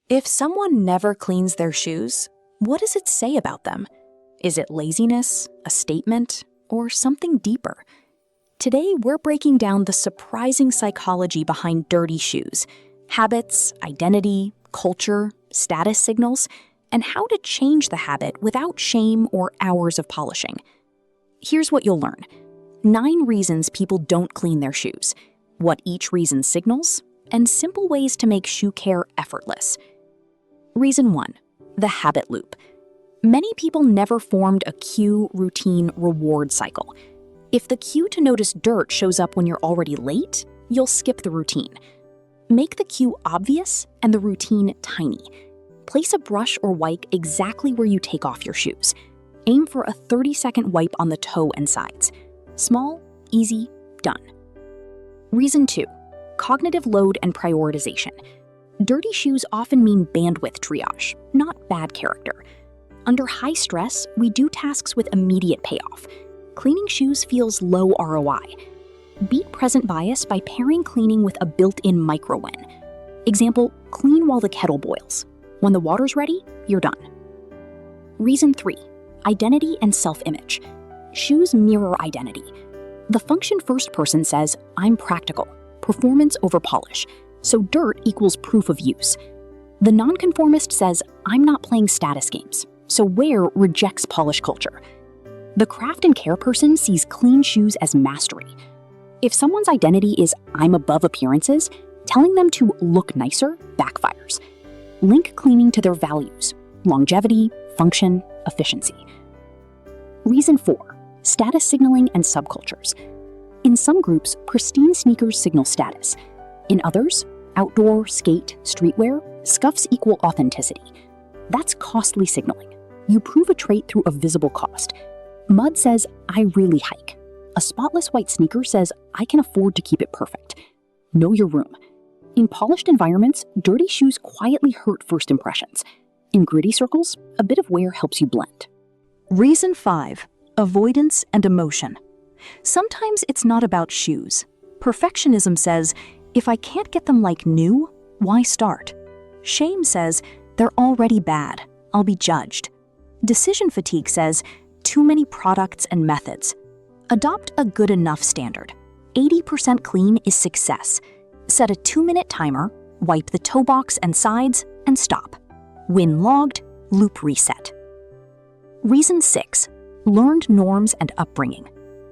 If someone never cleans their shoes, what does it say about them? Is it laziness, a statement, or something deeper? Today, we're breaking down the surprising psychology behind dirty shoes, habits, identity, culture, status signals, and how to change the habit without shame or hours of polishing. Here's what you'll learn: 9 reasons people don't clean their shoes, what each reason signals, and simple ways to make shoe care effortless. Reason 1, the habit loop. Many people never formed a cue, routine, reward cycle. If the cue to notice dirt shows up when you're already late, you'll skip the routine. Make the cue obvious and the routine tiny. Place a brush or wipe exactly where you take off your shoes. Aim for a 30-second wipe on the toe and sides. Small, easy, done. Reason 2, cognitive load and prioritization. Dirty shoes often mean bandwidth triage, not bad character. Under high stress, we do tasks with immediate payoff. Cleaning shoes feels low ROI. Beat present bias by pairing cleaning with a built-in micro-win. Example, clean while the kettle boils. When the water's ready, you're done. Reason 3, identity and self-image. Shoes mirror identity. The function first person says, I'm practical, performance over polish, so dirt equals proof of use. The nonconformist says, I'm not playing status games, so wear rejects polish culture. The craft and care person sees clean shoes as mastery. If someone's identity is I'm above appearances, telling them to look nicer backfires. Link cleaning to their values: longevity, function, efficiency. Reason 4, status signaling and subcultures. In some groups, pristine sneakers signal status. In others, outdoor, skate, streetwear, scuffs equal authenticity. That's costly signaling. You prove a trait through a visible cost. Mud says, I really hike. A spotless white sneaker says, I can afford to keep it perfect. Know your room. In polished environments, dirty shoes quietly hurt first impressions. In gritty circles, a bit of wear helps you blend. Reason 5, avoidance and emotion. Sometimes it's not about shoes. Perfectionism says, if I can't get them like new, why start? Shame says, they're already bad, I'll be judged. Decision fatigue says, too many products and methods. Adopt a good enough standard. 80% clean is success. Set a 2-minute timer, wipe the toe box and sides, and stop. When logged, loop reset. Reason 6, learned norms and upbringing.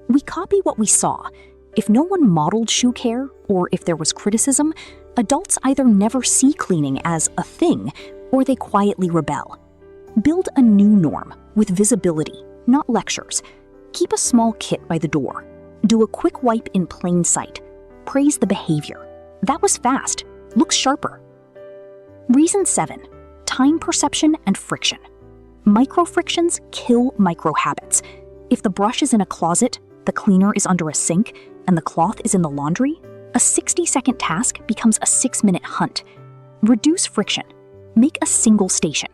We copy what we saw. If no one modeled shoe care, or if there was criticism, adults either never see cleaning as a thing, or they quietly rebel. Build a new norm with visibility, not lectures. Keep a small kit by the door. Do a quick wipe in plain sight. Praise the behavior. That was fast. Looks sharper. Reason 7, time perception and friction. Micro frictions kill micro habits. If the brush is in a closet, the cleaner is under a sink, and the cloth is in the laundry, a 60-second task becomes a 6-minute hunt. Reduce friction. Make a single station.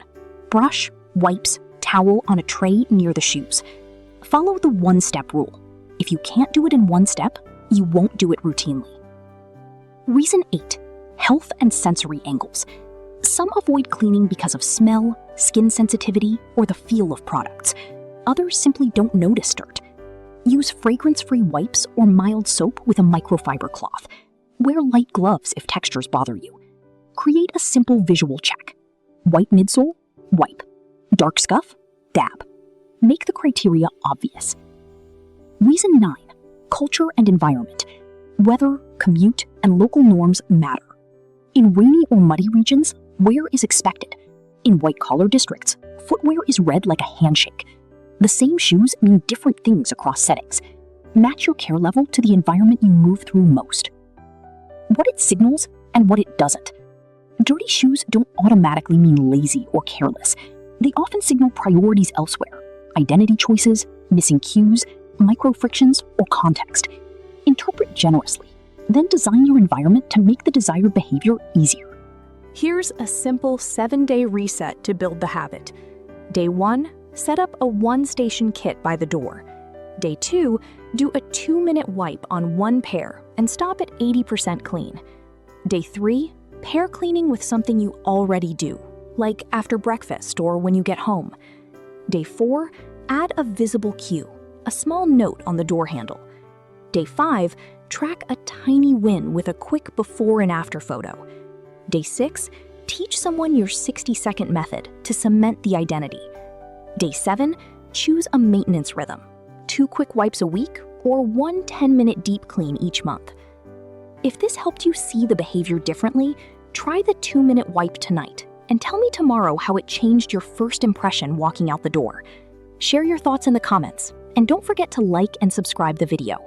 Brush, wipes, towel on a tray near the shoes. Follow the one-step rule. If you can't do it in one step, you won't do it routinely. Reason 8, health and sensory angles. Some avoid cleaning because of smell, skin sensitivity, or the feel of products. Others simply don't notice dirt. Use fragrance-free wipes or mild soap with a microfiber cloth. Wear light gloves if textures bother you. Create a simple visual check. White midsole? Wipe. Dark scuff? Dab. Make the criteria obvious. Reason 9, culture and environment. Weather, commute, and local norms matter. In rainy or muddy regions, wear is expected. In white-collar districts, footwear is read like a handshake. The same shoes mean different things across settings. Match your care level to the environment you move through most. What it signals and what it doesn't. Dirty shoes don't automatically mean lazy or careless. They often signal priorities elsewhere: identity choices, missing cues, micro frictions, or context. Interpret generously, then design your environment to make the desired behavior easier. Here's a simple 7-day reset to build the habit. Day 1, set up a 1-station kit by the door. Day 2, do a 2-minute wipe on one pair and stop at 80% clean. Day 3, Pair cleaning with something you already do, like after breakfast or when you get home. Day 4, add a visible cue, a small note on the door handle. Day 5, track a tiny win with a quick before and after photo. Day 6, teach someone your 60-second method to cement the identity. Day 7, choose a maintenance rhythm, 2 quick wipes a week or 1 10-minute deep clean each month. If this helped you see the behavior differently, try the 2-minute wipe tonight and tell me tomorrow how it changed your first impression walking out the door. Share your thoughts in the comments, and don't forget to like and subscribe the video.